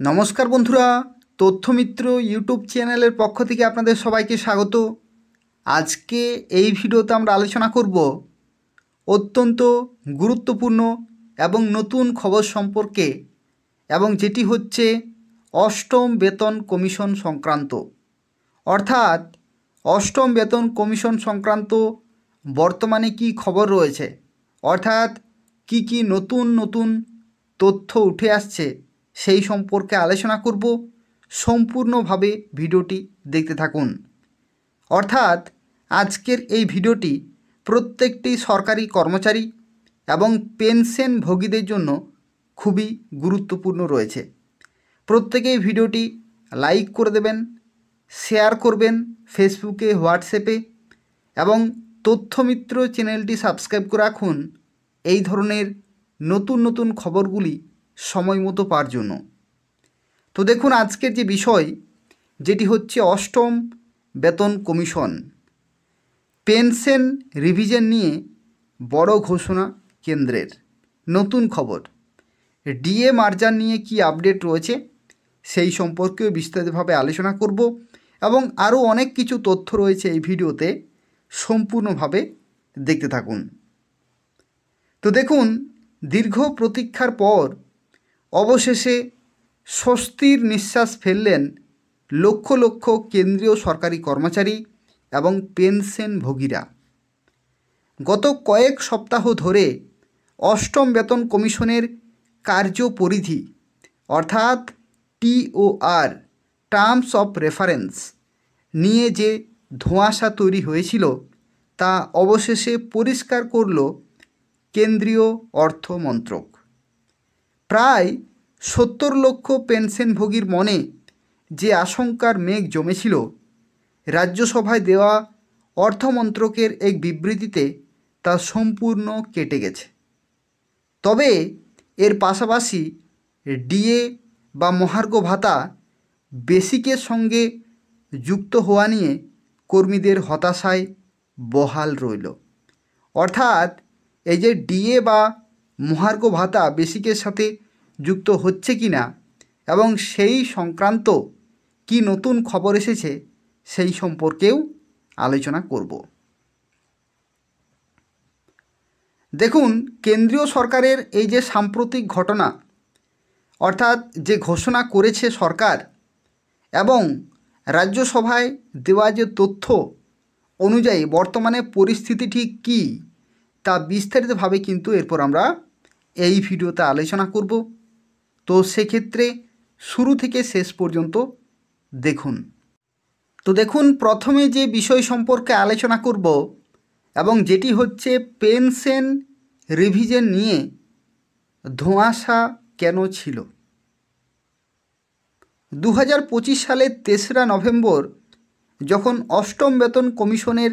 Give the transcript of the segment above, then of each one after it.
নমস্কার বন্ধুরা, তথ্যমিত্র ইউটিউব চ্যানেলের পক্ষ থেকে আপনাদের সবাইকে স্বাগত। আজকে এই ভিডিওতে আমরা আলোচনা করব অত্যন্ত গুরুত্বপূর্ণ এবং নতুন খবর সম্পর্কে, এবং যেটি হচ্ছে অষ্টম বেতন কমিশন সংক্রান্ত। অর্থাৎ অষ্টম বেতন কমিশন সংক্রান্ত বর্তমানে কি খবর রয়েছে, অর্থাৎ কি নতুন তথ্য উঠে আসছে সেই সম্পর্কে আলোচনা করব। সম্পূর্ণভাবে ভিডিওটি দেখতে থাকুন। অর্থাৎ আজকের এই ভিডিওটি প্রত্যেকটি সরকারি কর্মচারী এবং পেনশনভোগীদের জন্য খুবই গুরুত্বপূর্ণ রয়েছে। প্রত্যেকেই ভিডিওটি লাইক করে দেবেন, শেয়ার করবেন ফেসবুকে, হোয়াটসঅ্যাপে, এবং তথ্যমিত্র চ্যানেলটি সাবস্ক্রাইব করে রাখুন এই ধরনের নতুন খবরগুলি সময় মতো পাওয়ার জন্য। তো দেখুন, আজকের যে বিষয়, যেটি হচ্ছে অষ্টম বেতন কমিশন পেনশন রিভিশন নিয়ে বড় ঘোষণা কেন্দ্রের। নতুন খবর, ডিএ মার্জার নিয়ে কি আপডেট রয়েছে সেই সম্পর্কেও বিস্তারিতভাবে আলোচনা করব, এবং আরও অনেক কিছু তথ্য রয়েছে এই ভিডিওতে। সম্পূর্ণভাবে দেখতে থাকুন। তো দেখুন, দীর্ঘ প্রতীক্ষার পর অবশেষে স্বস্তির নিঃশ্বাস ফেললেন লক্ষ লক্ষ কেন্দ্রীয় সরকারি কর্মচারী এবং পেনশনভোগীরা। গত কয়েক সপ্তাহ ধরে অষ্টম বেতন কমিশনের কার্যপরিধি অর্থাৎ টিওআর টার্মস অফ রেফারেন্স নিয়ে যে ধোঁয়াশা তৈরি হয়েছিল তা অবশেষে পরিষ্কার করল কেন্দ্রীয় অর্থ মন্ত্রক। প্রায় 70 লক্ষ পেনশনভোগীর মনে যে আশঙ্কার মেঘ জমেছিল, রাজ্যসভায় দেওয়া অর্থমন্ত্রকের এক বিবৃতিতে তা সম্পূর্ণ কেটে গেছে। তবে এর পাশাপাশি ডিএ বা মহার্ঘ ভাতা বেসিকের সঙ্গে যুক্ত হওয়া নিয়ে কর্মীদের হতাশায় বহাল রইল। অর্থাৎ এই যে ডিএ বা মহার্ঘ ভাতা বেসিকের সাথে যুক্ত হচ্ছে কি না, এবং সেই সংক্রান্ত কি নতুন খবর এসেছে সেই সম্পর্কেও আলোচনা করব। দেখুন, কেন্দ্রীয় সরকারের এই যে সাম্প্রতিক ঘটনা, অর্থাৎ যে ঘোষণা করেছে সরকার এবং রাজ্যসভায় দেওয়া যে তথ্য অনুযায়ী বর্তমানে পরিস্থিতি ঠিক কী তা বিস্তারিতভাবে কিন্তু এরপর আমরা এই ভিডিওতে আলোচনা করব। তো সেক্ষেত্রে শুরু থেকে শেষ পর্যন্ত দেখুন। তো দেখুন, প্রথমে যে বিষয় সম্পর্কে আলোচনা করব এবং যেটি হচ্ছে পেনশন রিভিশন নিয়ে ধোঁয়াশা কেন ছিল। 2025 সালের 3রা নভেম্বর যখন অষ্টম বেতন কমিশনের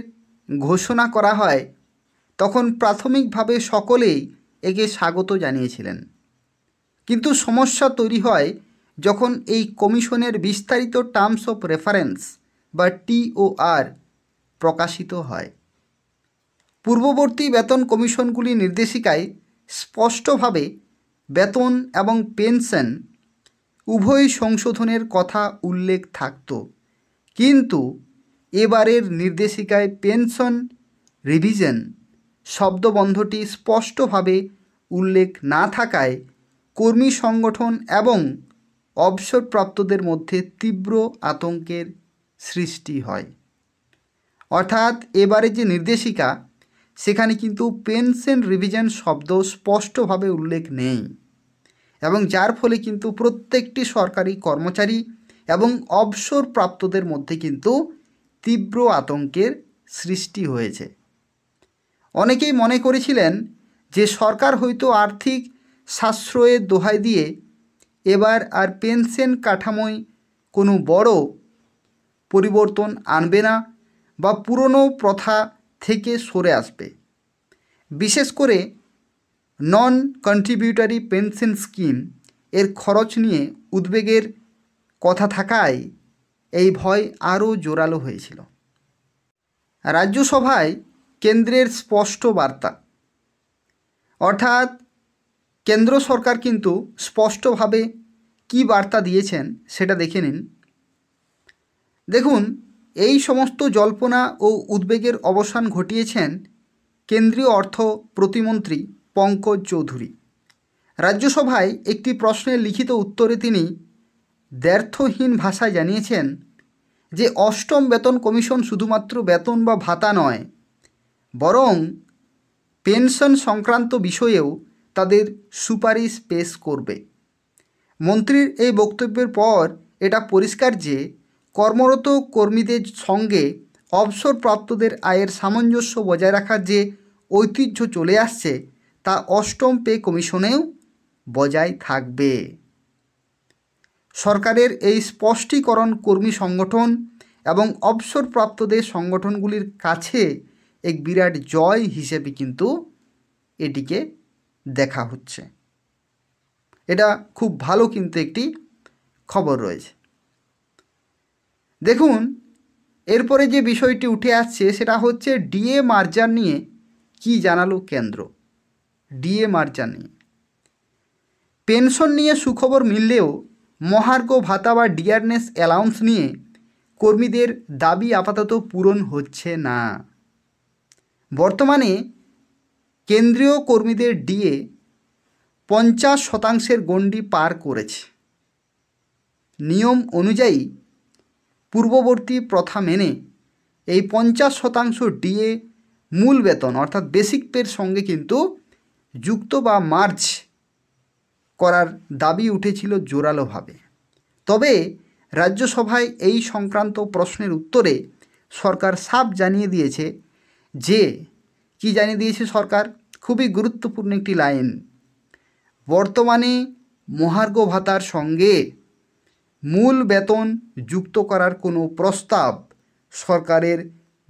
ঘোষণা করা হয়, তখন প্রাথমিকভাবে সকলেই একে স্বাগত জানিয়েছিলেন। কিন্তু সমস্যা তৈরি হয় যখন এই কমিশনের বিস্তারিত টার্মস অফ রেফারেন্স বা টিওআর প্রকাশিত হয়। পূর্ববর্তী বেতন কমিশনগুলি নির্দেশিকায় স্পষ্টভাবে বেতন এবং পেনশন উভয় সংশোধনের কথা উল্লেখ থাকত, কিন্তু এবারের নির্দেশিকায় পেনশন রিভিশন শব্দবন্ধটি স্পষ্টভাবে উল্লেখ না থাকায় কর্মী সংগঠন এবং অবসরপ্রাপ্তদের মধ্যে তীব্র আতঙ্কের সৃষ্টি হয়। অর্থাৎ এবারে যে নির্দেশিকা, সেখানে কিন্তু পেনশন রিভিশন শব্দ স্পষ্টভাবে উল্লেখ নেই, এবং যার ফলে কিন্তু প্রত্যেকটি সরকারি কর্মচারী এবং অবসরপ্রাপ্তদের মধ্যে কিন্তু তীব্র আতঙ্কের সৃষ্টি হয়েছে। অনেকেই মনে করেছিলেন যে সরকার হয়তো আর্থিক সাশ্রয়ের দোহাই দিয়ে এবার আর পেনশন কাঠামোয় কোনো বড় পরিবর্তন আনবে না বা পুরনো প্রথা থেকে সরে আসবে। বিশেষ করে নন কন্ট্রিবিউটরি পেনশন স্কিম এর খরচ নিয়ে উদ্বেগের কথা থাকায় এই ভয় আরও জোরালো হয়েছিল। রাজ্যসভায় কেন্দ্রের স্পষ্ট বার্তা, অর্থাৎ কেন্দ্র সরকার কিন্তু স্পষ্টভাবে কী বার্তা দিয়েছেন সেটা দেখে নিন। দেখুন, এই সমস্ত জল্পনা ও উদ্বেগের অবসান ঘটিয়েছেন কেন্দ্রীয় অর্থ প্রতিমন্ত্রী পঙ্কজ চৌধুরী। রাজ্যসভায় একটি প্রশ্নের লিখিত উত্তরে তিনি দ্ব্যর্থহীন ভাষায় জানিয়েছেন যে অষ্টম বেতন কমিশন শুধুমাত্র বেতন বা ভাতা নয়, বরং পেনশন সংক্রান্ত বিষয়েও তাদের সুপারিশ পেশ করবে। মন্ত্রীর এই বক্তব্যের পর এটা পরিষ্কার যে কর্মরত কর্মীদের সঙ্গে অবসরপ্রাপ্তদের আয়ের সামঞ্জস্য বজায় রাখার যে ঐতিহ্য চলে আসছে তা অষ্টম পে কমিশনেও বজায় থাকবে। সরকারের এই স্পষ্টীকরণ কর্মী সংগঠন এবং অবসরপ্রাপ্তদের সংগঠনগুলির কাছে এক বিরাট জয় হিসেবে কিন্তু এটিকে দেখা হচ্ছে। এটা খুব ভালো কিন্তু একটি খবর রয়েছে। দেখুন, এরপরে যে বিষয়টি উঠে আসছে সেটা হচ্ছে ডিএ মার্জার নিয়ে কি জানালো কেন্দ্র। ডিএ মার্জার নিয়ে পেনশন নিয়ে সুখবর মিললেও মহার্ঘ ভাতা বা ডিয়ারনেস অ্যালাউন্স নিয়ে কর্মীদের দাবি আপাতত পূরণ হচ্ছে না। বর্তমানে কেন্দ্রীয় কর্মীদের ডিএ 50% গণ্ডি পার করেছে। নিয়ম অনুযায়ী পূর্ববর্তী প্রথা মেনে এই 50% ডিএ মূল বেতন অর্থাৎ বেসিক পের সঙ্গে কিন্তু যুক্ত বা মার্জ করার দাবি উঠেছিল জোরালোভাবে। তবে রাজ্যসভায় এই সংক্রান্ত প্রশ্নের উত্তরে সরকার সাফ জানিয়ে দিয়েছে যে কি জানিয়ে দিয়েছে সরকার, খুবই গুরুত্বপূর্ণ একটি লাইন, বর্তমানে মহার্ঘ ভাতার সঙ্গে মূল বেতন যুক্ত করার কোনো প্রস্তাব সরকারের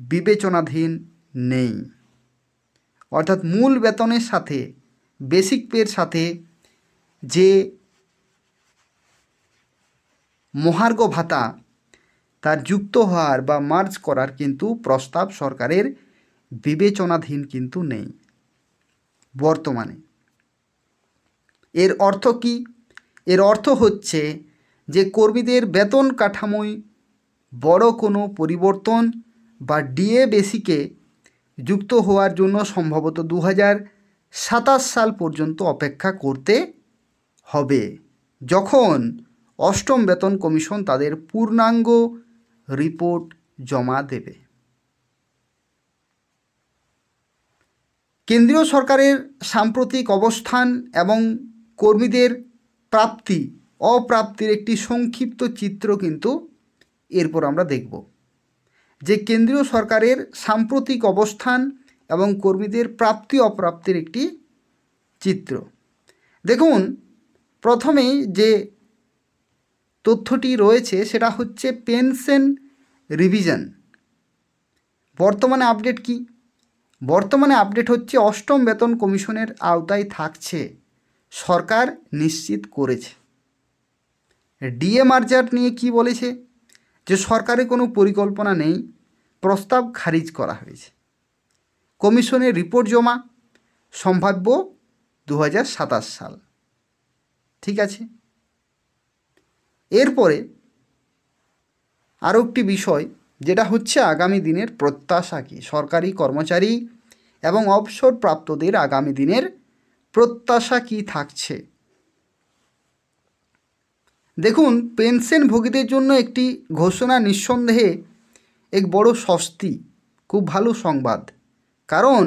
বিবেচনাধীন নেই। অর্থাৎ মূল বেতনের সাথে বেসিক পের সাথে যে মহার্ঘ ভাতা তার যুক্ত হওয়ার বা মার্জ করার কিন্তু প্রস্তাব সরকারের বিবেচনাধীন কিন্তু নেই বর্তমানে। এর অর্থ কি? এর অর্থ হচ্ছে যে কর্মীদের বেতন কাঠামোয় বড় কোনো পরিবর্তন বা ডিএ বেসিকে যুক্ত হওয়ার জন্য সম্ভবত 2027 সাল পর্যন্ত অপেক্ষা করতে হবে, যখন অষ্টম বেতন কমিশন তাদের পূর্ণাঙ্গ রিপোর্ট জমা দেবে। কেন্দ্রীয় সরকারের সাম্প্রতিক অবস্থান এবং কর্মীদের প্রাপ্তি অপ্রাপ্তির একটি সংক্ষিপ্ত চিত্র কিন্তু এরপর আমরা দেখব, যে কেন্দ্রীয় সরকারের সাম্প্রতিক অবস্থান এবং কর্মীদের প্রাপ্তি অপ্রাপ্তির একটি চিত্র। দেখুন, প্রথমেই যে তথ্যটি রয়েছে সেটা হচ্ছে পেনশন রিভিশন। বর্তমানে আপডেট কি? বর্তমানে আপডেট হচ্ছে অষ্টম বেতন কমিশনের আওতায় থাকছে, সরকার নিশ্চিত করেছে। ডিএ মার্জার নিয়ে কি বলেছে? যে সরকারের কোনো পরিকল্পনা নেই, প্রস্তাব খারিজ করা হয়েছে। কমিশনের রিপোর্ট জমা সম্ভাব্য 2027 সাল। ঠিক আছে, এরপরে আরও একটি বিষয় যেটা হচ্ছে আগামী দিনের প্রত্যাশা কী, সরকারি কর্মচারী এবং অবসরপ্রাপ্তদের আগামী দিনের প্রত্যাশা কী থাকছে। দেখুন, পেনশনভোগীদের জন্য একটি ঘোষণা নিঃসন্দেহে এক বড় স্বস্তি, খুব ভালো সংবাদ। কারণ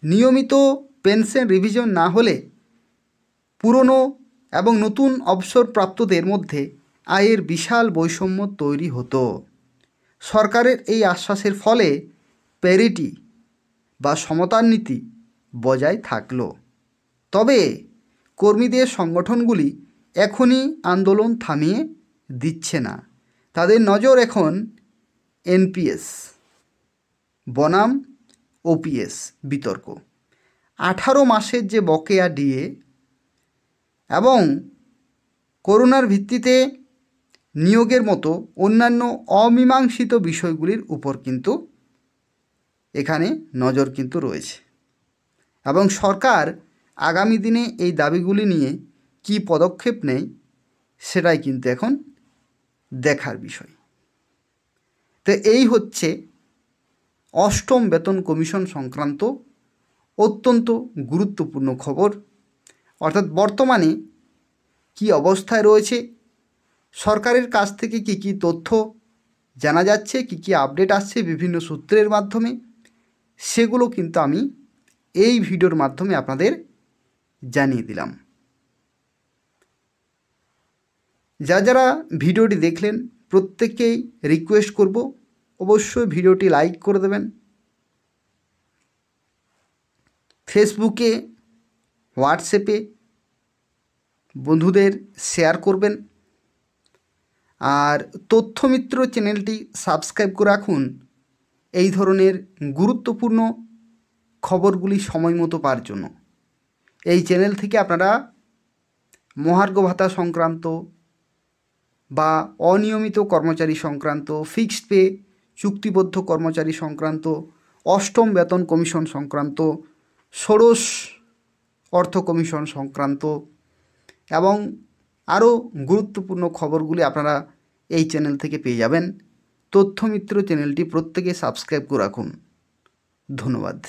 নিয়মিত পেনশন রিভিশন না হলে পুরনো এবং নতুন অবসরপ্রাপ্তদের মধ্যে আয়ের বিশাল বৈষম্য তৈরি হতো। সরকারের এই আশ্বাসের ফলে প্যারিটি বা সমতার নীতি বজায় থাকলো। তবে কর্মীদের সংগঠনগুলি এখনই আন্দোলন থামিয়ে দিচ্ছে না। তাদের নজর এখন এনপিএস বনাম ওপিএস বিতর্ক, 18 মাসের যে বকেয়া ডিএ এবং করোনার ভিত্তিতে নিয়োগের মতো অন্যান্য অমীমাংসিত বিষয়গুলির উপর কিন্তু এখানে নজর কিন্তু রয়েছে। এবং সরকার আগামী দিনে এই দাবিগুলি নিয়ে কী পদক্ষেপ নেয় সেটাই কিন্তু এখন দেখার বিষয়। তো এই হচ্ছে অষ্টম বেতন কমিশন সংক্রান্ত অত্যন্ত গুরুত্বপূর্ণ খবর। অর্থাৎ বর্তমানে কি অবস্থায় রয়েছে, সরকারের কাছ থেকে কি কি তথ্য জানা যাচ্ছে, কি কি আপডেট আসছে বিভিন্ন সূত্রের মাধ্যমে, সেগুলো কিন্তু আমি এই ভিডিওর মাধ্যমে আপনাদের জানিয়ে দিলাম। যারা ভিডিওটি দেখলেন প্রত্যেককেই রিকোয়েস্ট করব অবশ্যই ভিডিওটি লাইক করে দেবেন, ফেসবুকে হোয়াটসঅ্যাপে বন্ধুদের শেয়ার করবেন, আর তথ্যমিত্র চ্যানেলটি সাবস্ক্রাইব করে রাখুন এই ধরনের গুরুত্বপূর্ণ খবরগুলি সময় মতো পাওয়ার জন্য। এই চ্যানেল থেকে আপনারা মহার্ঘ ভাতা সংক্রান্ত বা অনিয়মিত কর্মচারী সংক্রান্ত, ফিক্সড পে চুক্তিবদ্ধ কর্মচারী সংক্রান্ত, অষ্টম বেতন কমিশন সংক্রান্ত, ষোড়শ অর্থ কমিশন সংক্রান্ত এবং আরও গুরুত্বপূর্ণ খবরগুলি আপনারা এই চ্যানেল থেকে পেয়ে যাবেন। তথ্যমিত্র চ্যানেলটি প্রত্যেকে সাবস্ক্রাইব করে রাখুন। ধন্যবাদ।